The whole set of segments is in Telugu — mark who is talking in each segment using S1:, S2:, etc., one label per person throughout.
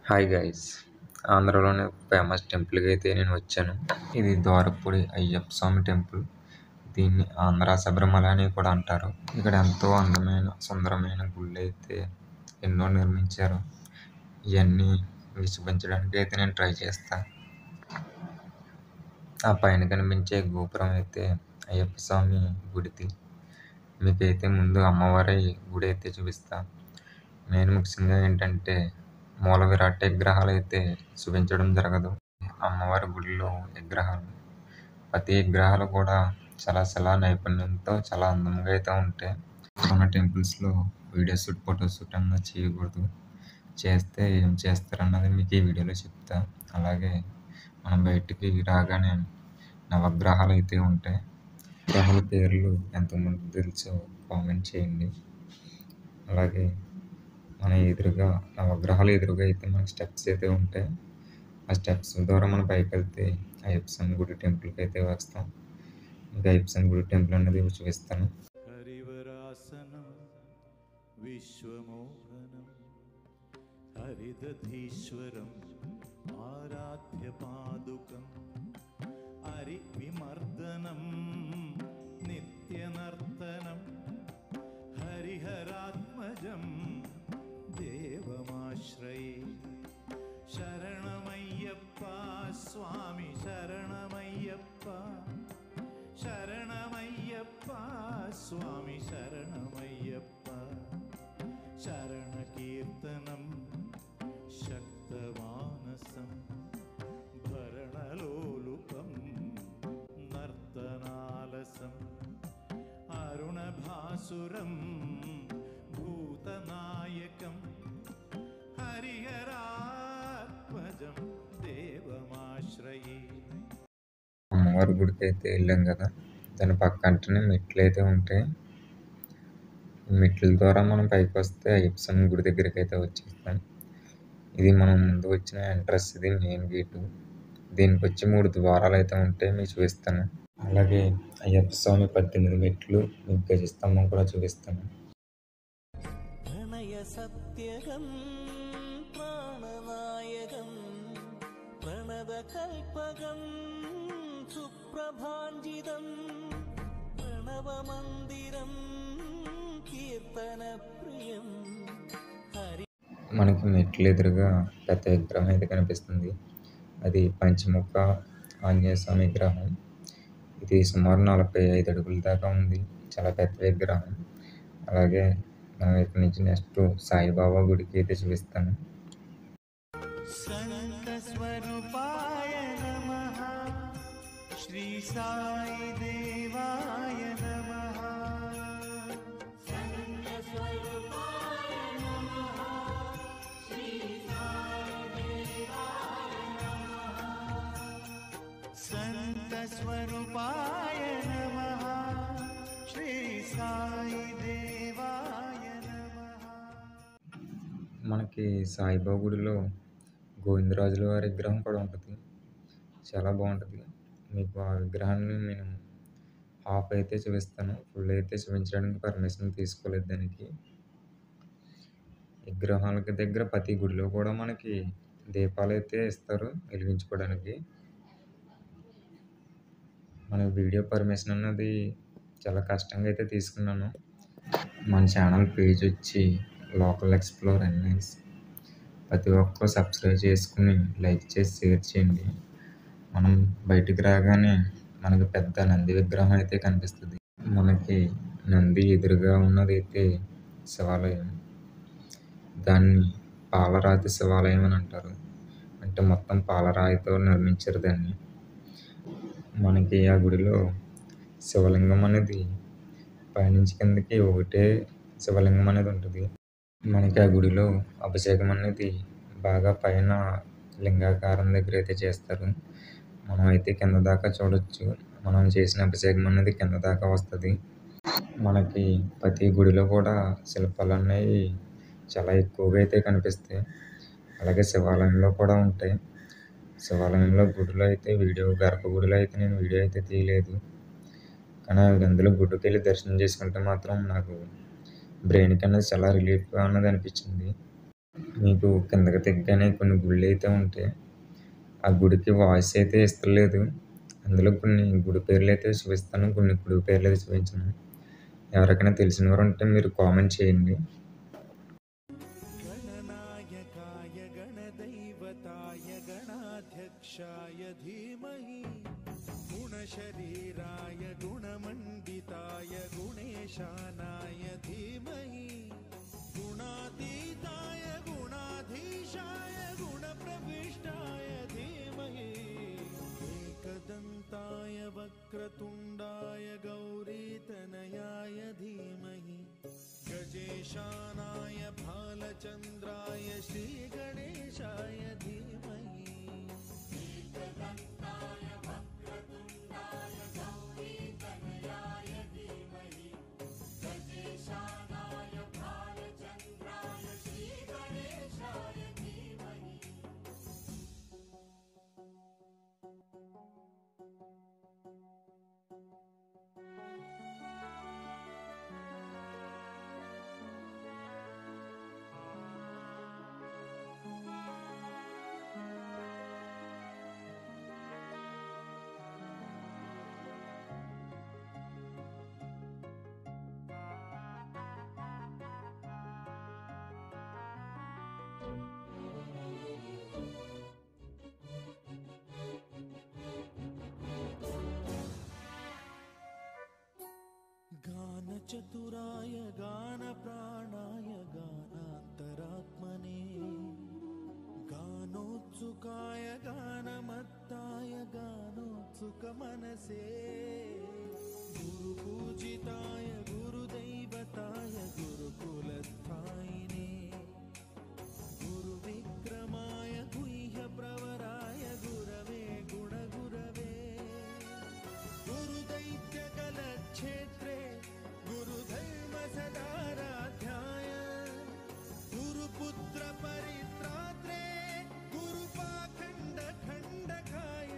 S1: Hi guys. ఆంధ్రాలోని ఫేమస్ టెంపుల్‌కి అయితే నేను వచ్చాను. ఇది ద్వారపూడి అయ్యప్ప స్వామి టెంపుల్. దీన్ని ఆంధ్ర శబరిమల అని కూడా అంటారు. ఇక్కడ ఎంతో అందమైన, సుందరమైన గుళ్ళైతే ఎన్నో నిర్మించారు. ఇవన్నీ మీకు చూపించడానికి అయితే నేను ట్రై చేస్తా. ఆ పైన కనిపించే గోపురం అయితే అయ్యప్ప స్వామి గుడిది. మీకైతే ముందు అమ్మవారి గుడి అయితే చూపిస్తా. మెయిన్ ముఖ్యంగా ఏంటంటే మూల విరాట్ విగ్రహాలు అయితే చూపించడం జరగదు. అమ్మవారి గుడిలో విగ్రహాలు, ప్రతి విగ్రహాలు కూడా చాలా నైపుణ్యంతో చాలా అందంగా అయితే ఉంటాయి. ఉన్న టెంపుల్స్లో వీడియో షూట్, ఫోటో షూట్ అన్నది చేయకూడదు. చేస్తే ఏం చేస్తారన్నది మీకు ఈ వీడియోలో చెప్తా. అలాగే మనం బయటికి రాగానే నవగ్రహాలు అయితే ఉంటాయి. గ్రహాల పేర్లు ఎంతమంది తెలుసో కామెంట్ చేయండి. అలాగే మన ఎదురుగా నవగ్రహాలు ఎదురుగా అయితే మనకి స్టెప్స్ అయితే ఉంటాయి. ఆ స్టెప్స్ ద్వారా మనం పైకి వెళ్తే అయ్యప్ప స్వామి గుడి టెంపుల్కి అయితే వస్తాం. ఇంకా అయ్యప్ప స్వామి గుడి టెంపుల్ అనేది చూపిస్తాను.
S2: హరివరాసనం విశ్వమోహనం హరిదధీశ్వరం ఆరాధ్య పాదుకం హరి విమర్దనం నిత్యనర్తనం హరిహరాత్మజం దేవమాశ్రయే శరణమయ్యప్ప స్వామి శరణమయ్యప్ప శరణమయ్యప్ప స్వామి శరణమయ్యప్ప శరణకీర్తనం శక్తమానసం భరణలోలుపం నర్తనాలసం అరుణభాసురం భూతనాయకం హరిహరాత్మజం దేవమాశ్రయే.
S1: అమ్మవారి గుడికి అయితే వెళ్ళాం కదా, దాని పక్కంటనే మెట్లు అయితే ఉంటాయి. ఈ మెట్ల ద్వారా మనం పైకి వస్తే అయ్యప్ప స్వామి గుడి దగ్గరికి అయితే వచ్చేస్తాం. ఇది మనం ముందు వచ్చిన ఎంట్రన్స్, ఇది మెయిన్ గేటు. దీనికి వచ్చి 3 ద్వారాలు అయితే ఉంటాయి, మీకు చూపిస్తాను. అలాగే అయ్యప్ప స్వామి 18 మెట్లు, మీకు గజస్తంభం కూడా చూపిస్తాను.
S3: ప్రణయ సత్యగం ప్రాణనాయకం ప్రణద కల్పగం సుప్రభాంజితం ప్రణవ మందిరం కీర్తన ప్రియం హరి.
S1: మనకి మెట్లు ఎదురుగా పెద్ద విగ్రహం అయితే కనిపిస్తుంది. అది పంచముఖ ఆంజనేయ స్వామి విగ్రహం. ఇది సుమారు 45 అడుగుల దాకా ఉంది. చాలా పెద్ద విగ్రహం. అలాగే మనం ఇక్కడ నుంచి నెక్స్ట్ సాయిబాబా గుడికి అయితే చూపిస్తాను.
S2: సంత స్వరూపాయ నమః శ్రీ సాయి దేవాయ నమః సంత స్వరూపాయ నమః శ్రీ సాయి దేవాయ నమః సంత స్వరూపాయ నమః శ్రీ సాయి దేవాయ నమః.
S1: మనకి సాయిబాబా గుడిలో గోవిందరాజుల వారి విగ్రహం కూడా ఉంటుంది. చాలా బాగుంటుంది. మీకు ఆ విగ్రహాన్ని నేను హాఫ్ అయితే చూపిస్తాను, ఫుల్ అయితే చూపించడానికి పర్మిషన్ తీసుకోలేదు దానికి. విగ్రహాలకి దగ్గర ప్రతి గుడిలో కూడా మనకి దీపాలు అయితే ఇస్తారు వెలిగించుకోవడానికి. మన వీడియో పర్మిషన్ అన్నది చాలా కష్టంగా అయితే తీసుకున్నాను. మన ఛానల్ పేజ్ వచ్చి లోకల్ ఎక్స్ప్లోర్ ఎన్ఐస్. ప్రతి ఒక్కరు సబ్స్క్రైబ్ చేసుకుని లైక్ చేసి షేర్ చేయండి. మనం బయటికి రాగానే మనకి పెద్ద నంది విగ్రహం అయితే కనిపిస్తుంది. మనకి నంది ఎదురుగా ఉన్నదైతే శివాలయం. దాన్ని పాలరాతి శివాలయం అని అంటారు. అంటే మొత్తం పాలరాయితో నిర్మించారు దాన్ని. మనకి ఆ గుడిలో శివలింగం అనేది పైనుంచి కిందకి ఒకటే శివలింగం అనేది ఉంటుంది. మనకి ఆ గుడిలో అభిషేకం అనేది బాగా పైన లింగాకారం దగ్గర అయితే చేస్తారు. మనం అయితే కింద దాకా చూడొచ్చు. మనం చేసిన అభిషేకం అనేది కింద దాకా వస్తుంది. మనకి ప్రతి గుడిలో కూడా శిల్పాలు అనేవి చాలా ఎక్కువగా అయితే కనిపిస్తాయి. అలాగే శివాలయంలో కూడా ఉంటాయి. శివాలయంలో గుడిలో అయితే గర్భగుడిలో అయితే నేను వీడియో అయితే తీయలేదు. కానీ అందులో గుడికి వెళ్ళి దర్శనం చేసుకుంటే మాత్రం నాకు బ్రెయిన్కి అనేది చాలా రిలీఫ్గా అన్నది అనిపించింది. మీకు కిందకి దిగ్గానే కొన్ని గుళ్ళు అయితే ఉంటాయి. ఆ గుడికి వాయిస్ అయితే ఇస్తలేదు. అందులో కొన్ని గుడి పేర్లు అయితే చూపిస్తాను, కొన్ని గుడి పేర్లు అయితే చూపించను. ఎవరికైనా తెలిసిన వారు ఉంటే మీరు కామెంట్ చేయండి.
S3: गणनायकाय गणदैवताय गणाध्यक्षाय धीमहि गुणशरीराय गुणमण्डिताय गुणेशानाय धीमहि गुणातीताय गुणाधीशाय गुणप्रविष्टाय धीमहि एकदन्ताय वक्रतुण्डाय गौरीतनयाय धीमहि गजेशानाय भालचन्द्राय श्रीगणेशाय धीमहि गानचतुराय गानप्राणाय गानान्तरात्मने गानोत्सुकाय गानमत्ताय गानोत्सुकमनसे गुरुपूजिताय गुरुदैवताय गुरुकुलस्थायिने गुरुविक्रमाय गुह्यप्रवराय गुरवे गुणगुरवे गुरुदैत्यकलक्षेत्रे गुरुधर्मसदाराध्याय गुरुपुत्रपरित्रात्रे गुरुपाखण्डखण्डकाय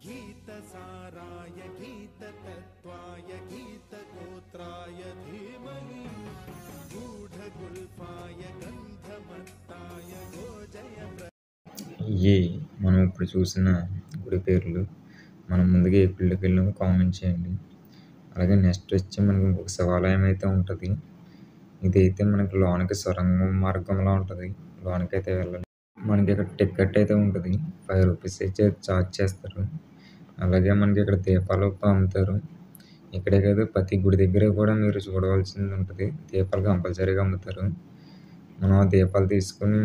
S3: गीतसाराय गीततत्त्वाय गीतगोत्राय धीमहि गूढगुल्फाय गन्धमत्ताय गोजय
S1: ఇవి మనం ఇప్పుడు చూసిన గుడి పేర్లు. మనం ముందుగా ఏ గుళ్ళకి వెళ్ళామో కామెంట్ చేయండి. అలాగే నెక్స్ట్ వచ్చి మనకి ఒక శివాలయం అయితే ఉంటుంది. ఇదైతే మనకి లోనికి సొరంగం మార్గంలో ఉంటుంది. లోనికైతే వెళ్ళాలి. మనకి ఇక్కడ టికెట్ అయితే ఉంటుంది. 5 రూపీస్ అయితే ఛార్జ్ చేస్తారు. అలాగే మనకి ఇక్కడ దీపాలు అమ్ముతారు. ఇక్కడే కాదు, ప్రతి గుడి దగ్గర కూడా మీరు చూడవలసింది ఉంటుంది. దీపాలు కంపల్సరీగా అమ్ముతారు. మనం ఆ దీపాలు తీసుకుని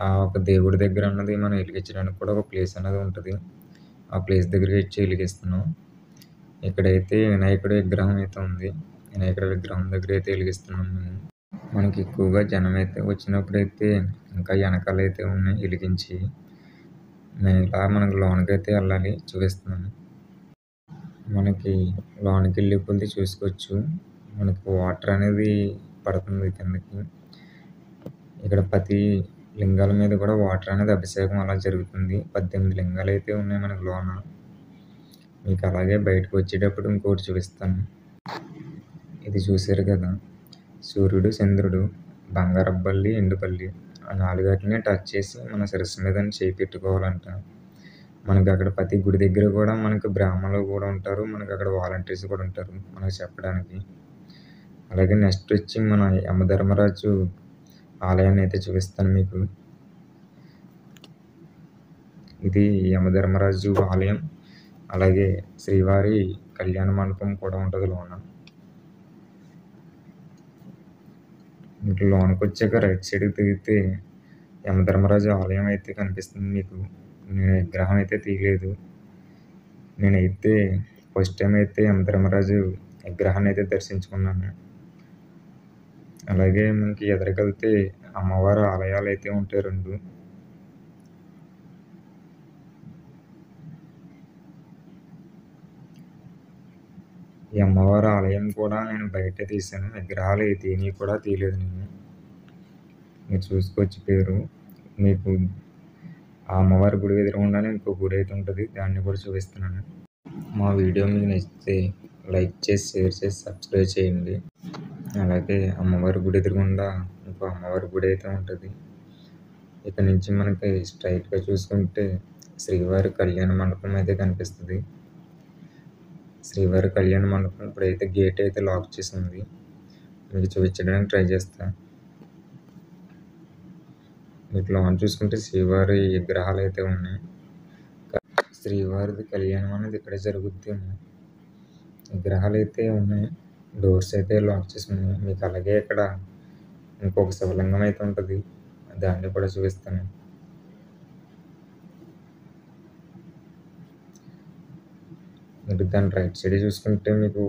S1: ఆ ఒక దేవుడి దగ్గర అన్నది మనం వెలిగించడానికి కూడా ఒక ప్లేస్ అనేది ఉంటుంది. ఆ ప్లేస్ దగ్గరికి వచ్చి వెలిగిస్తున్నాం. ఇక్కడైతే వినాయకుడి విగ్రహం అయితే ఉంది. వినాయకుడి విగ్రహం దగ్గర అయితే వెలిగిస్తున్నాం మేము. మనకి ఎక్కువగా జనం అయితే వచ్చినప్పుడైతే ఇంకా వెనకాల అయితే ఉన్నాయి వెలిగించి. మేము ఇలా మనకి లోనికైతే వెళ్ళాలి, చూపిస్తున్నాను. మనకి లోనికి వెళ్ళే కొద్ది చూసుకోవచ్చు. మనకి వాటర్ అనేది పడుతుంది కిందకి. ఇక్కడ ప్రతి లింగాల మీద కూడా వాటర్ అనేది అభిషేకం అలా జరుగుతుంది. 18 లింగాలు అయితే ఉన్నాయి మనకి లోన. మీకు అలాగే బయటకు వచ్చేటప్పుడు ఇంకోటి చూపిస్తాను. ఇది చూసారు కదా, సూర్యుడు, చంద్రుడు, బంగారపల్లి, ఎండుపల్లి ఆ 4 వాటిని టచ్ చేసి మన శిరస్సు మీద చేయి పెట్టుకోవాలంట. మనకి అక్కడ ప్రతి గుడి దగ్గర కూడా మనకి బ్రాహ్మణులు కూడా ఉంటారు. మనకి అక్కడ వాలంటీర్స్ కూడా ఉంటారు మనకు చెప్పడానికి. అలాగే నెక్స్ట్ వచ్చి మన యమధర్మరాజు ఆలయాన్ని అయితే చూపిస్తాను మీకు. ఇది యమధర్మరాజు ఆలయం. అలాగే శ్రీవారి కళ్యాణ మండపం కూడా ఉంటుంది లోన. మీకు లోనికి వచ్చాక రైట్ సైడ్ తిరిగితే యమధర్మరాజు ఆలయం అయితే కనిపిస్తుంది మీకు. నేను విగ్రహం అయితే తీయలేదు. నేనైతే ఫస్ట్ టైం అయితే యమధర్మరాజు విగ్రహాన్ని అయితే దర్శించుకున్నాను. అలాగే మనకి ఎదురుకెళ్తే అమ్మవారి ఆలయాలు అయితే ఉంటాయి 2. ఈ అమ్మవారి ఆలయం కూడా నేను బయటే తీశాను. విగ్రహాలు దేని కూడా తీయలేదు నేను. మీరు చూసుకోవచ్చు పేరు. మీకు ఆ అమ్మవారి గుడి ఎదురుగుండానే ఇంకో గుడి అయితే ఉంటుంది. దాన్ని కూడా చూపిస్తున్నాను. మా వీడియో మీకు నచ్చితే లైక్ చేసి, షేర్ చేసి, సబ్స్క్రైబ్ చేయండి. అలాగే అమ్మవారి గుడి ఎదురుగుండా ఇంకో అమ్మవారి గుడి అయితే ఉంటుంది. ఇక్కడ నుంచి మనకి స్ట్రైట్‌గా చూసుకుంటే శ్రీవారి కళ్యాణ మండపం అయితే కనిపిస్తది. శ్రీవారి కళ్యాణ మండపం ఇప్పుడైతే గేట్ అయితే లాక్ చేసి ఉంది. మీకు చూపించడానికి ట్రై చేస్తా. మీకు లోన చూసుకుంటే శ్రీవారి విగ్రహాలు అయితే ఉన్నాయి. శ్రీవారిది కళ్యాణం అనేది ఇక్కడే జరుగుద్దేమో. విగ్రహాలు అయితే ఉన్నాయి. డోర్స్ అయితే లాక్ చేసి ఉన్నాయి. మీకు అలాగే ఇక్కడ ఇంకొక శివలింగం అయితే ఉంటుంది. దాన్ని కూడా చూపిస్తాను. మీరు దాని రైట్ సైడ్ చూసుకుంటే మీకు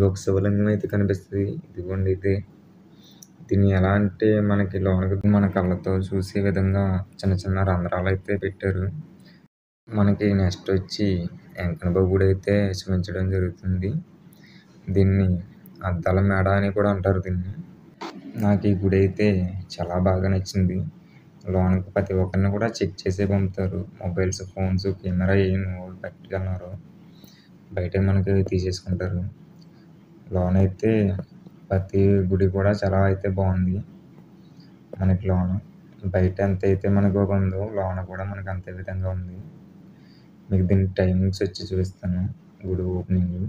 S1: ఒక శివలింగం అయితే కనిపిస్తది. ఇదిగోండి ఇదే. దీన్ని ఎలా అంటే మనకి లోనకి మన కళ్ళతో చూసే విధంగా చిన్న చిన్న రంధ్రాలు అయితే పెట్టారు. మనకి నెక్స్ట్ వచ్చి వెంకన్నప్ప గుడి అయితే చూపించడం జరుగుతుంది. దీన్ని అద్దాల మేడ అని కూడా అంటారు దీన్ని. నాకు ఈ గుడి అయితే చాలా బాగా నచ్చింది. లోనకి ప్రతి ఒక్కరిని కూడా చెక్ చేసే పంపుతారు. మొబైల్స్, ఫోన్స్, కెమెరా ఏం పట్టుకెళ్ళరు. బయటే మనకి తీసేసుకుంటారు. లోనైతే ప్రతి గుడి కూడా చాలా అయితే బాగుంది. మనకి లోన బయట ఎంత అయితే మనకు ఉందో లోన కూడా మనకు అంతే విధంగా ఉంది. మీకు దీని టైమింగ్స్ వచ్చి చూపిస్తాను. గుడి ఓపెనింగ్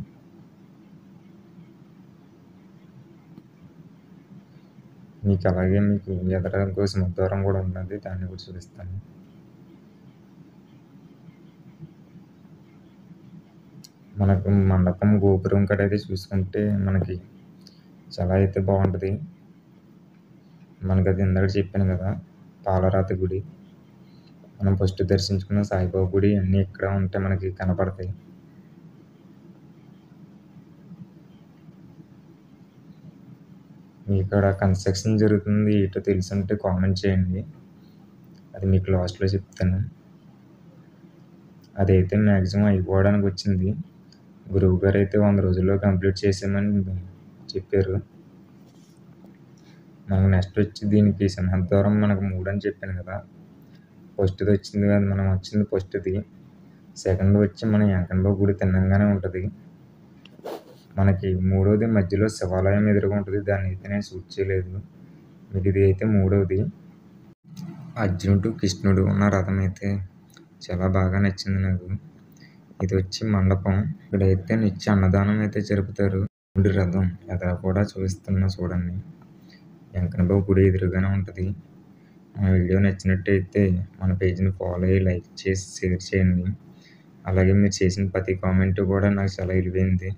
S1: మీకు అలాగే మీకు ఎదర ఇంకో సింహద్వారం కూడా ఉన్నది. దాన్ని కూడా చూపిస్తాను. మనకు మండపం గోపురం కాడ అయితే చూసుకుంటే మనకి చాలా అయితే బాగుంటుంది. మనకు అది ఇందాక చెప్పాను కదా, పాలరాతి గుడి. మనం ఫస్ట్ దర్శించుకున్న సాయిబాబా గుడి అన్నీ ఇక్కడ ఉంటే మనకి కనపడతాయి. ఇక్కడ కన్స్ట్రక్షన్ జరుగుతుంది ఏంటో తెలుసుంటే కామెంట్ చేయండి. అది మీకు లాస్ట్లో చెప్తాను. అదైతే మ్యాక్సిమం అయిపోవడానికి వచ్చింది. గురువుగారు అయితే 100 రోజుల్లో కంప్లీట్ చేసామని చెప్పారు. మనకు నెక్స్ట్ వచ్చి దీనికి సింహద్వారం మనకు 3 అని చెప్పాను కదా. ఫస్ట్‌ది వచ్చింది కాదు, మనం వచ్చింది ఫస్ట్‌ది. సెకండ్ వచ్చి మన వెంకన్నప్ప గుడి తిన్నంగానే ఉంటుంది. మనకి మూడోది మధ్యలో శివాలయం ఎదురుగా ఉంటుంది. దాన్ని అయితే నేను షూట్ చేయలేదు. మీకు ఇది అయితే మూడోది. అర్జునుడు, కృష్ణుడు ఉన్న రథం అయితే చాలా బాగా నచ్చింది నాకు. ఇది వచ్చి మండపం. ఇక్కడైతే నిత్య అన్నదానం అయితే జరుపుతారు. గుడి రథం ఎదుర కూడా చూపిస్తున్నా చూడండి. వెంకన్నప్ప గుడి ఎదురుగానే ఉంటుంది. మన వీడియో నచ్చినట్టయితే మన పేజ్ని ఫాలో అయ్యి, లైక్ చేసి, షేర్ చేయండి. అలాగే మీరు చేసిన ప్రతి కామెంట్ కూడా నాకు చాలా విలువైంది.